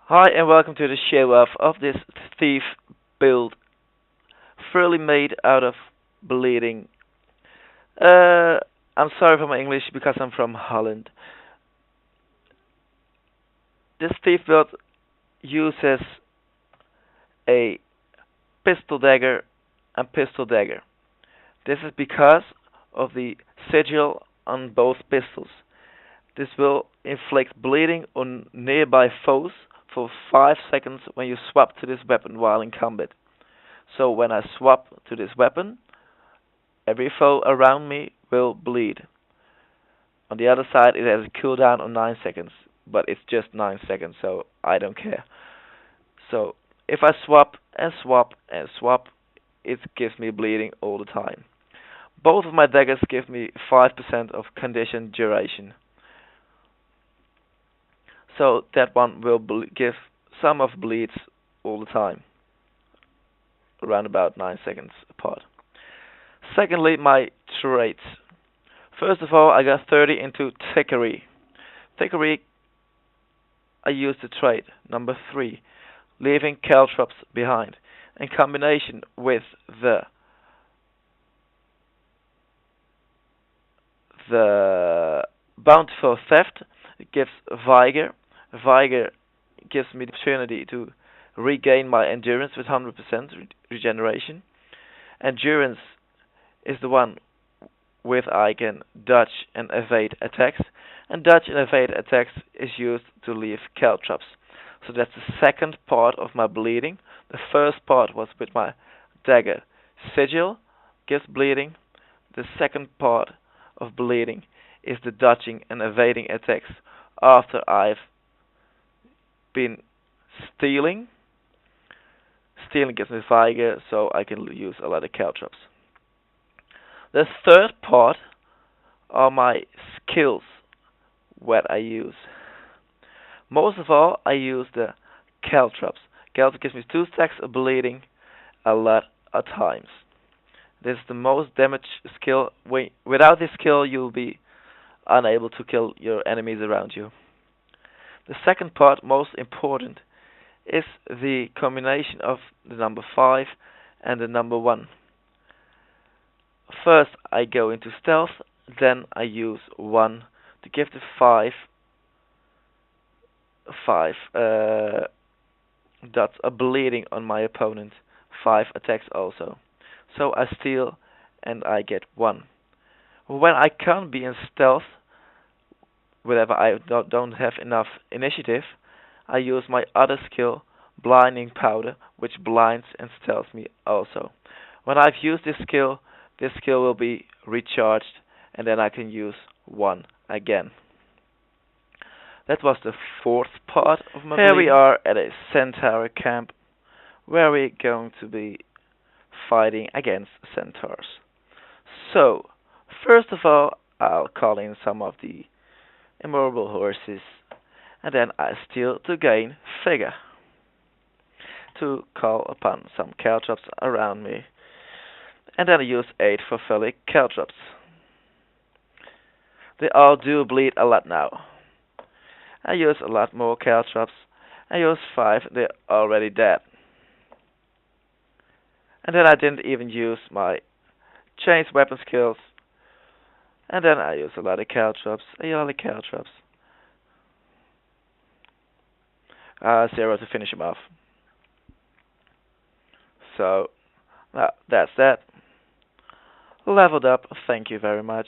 Hi and welcome to the show off of this thief build, fully made out of bleeding. Uh, I'm sorry for my English because I'm from Holland. This thief build uses a pistol dagger and pistol dagger. This is because of the sigil on both pistols. This will inflict bleeding on nearby foes for 5 seconds when you swap to this weapon while in combat. So when I swap to this weapon, every foe around me will bleed. On the other side, it has a cooldown of 9 seconds, but it's just 9 seconds, so I don't care. So if I swap and swap and swap, it gives me bleeding all the time. Both of my daggers give me 5% of condition duration. So that one will give some of bleeds all the time, around about 9 seconds apart. Secondly, my traits. First of all, I got 30 into Thickery. Thickery, I use the trait number 3, leaving Caltrops behind. In combination with the Bountiful Theft, it gives Vigor. Vigor gives me the opportunity to regain my endurance with 100% regeneration. Endurance is the one with I can dodge and evade attacks, and dodge and evade attacks is used to leave caltrops. So that's the second part of my bleeding. The first part was with my dagger. Sigil gives bleeding. The second part of bleeding is the dodging and evading attacks after I've been stealing. Stealing gives me vigor, so I can use a lot of caltrops. The third part are my skills, what I use. Most of all, I use the caltrops. Caltrops gives me 2 stacks of bleeding a lot of times. This is the most damage skill. Without this skill, you'll be unable to kill your enemies around you. The second part, most important, is the combination of the number 5 and the number 1. First I go into stealth, then I use 1 to give the 5 dots of bleeding on my opponent, 5 attacks also. So I steal and I get 1. When I can't be in stealth, whenever I don't have enough initiative, I use my other skill, Blinding Powder, which blinds and stealths me also. When I've used this skill will be recharged, and then I can use 1 again. That was the fourth part of my bleeding. Here we are at a centaur camp, where we're going to be fighting against centaurs. So, first of all, I'll call in some of the immovable horses, and then I steal to gain figure, to call upon some caltrops around me, and then I use 8 for Philic caltrops. They all do bleed a lot now. I use a lot more caltrops. I use 5, they're already dead. And then I didn't even use my changed weapon skills. And then I use a lot of caltrops. 0 to finish him off. So, that's that. Leveled up, thank you very much.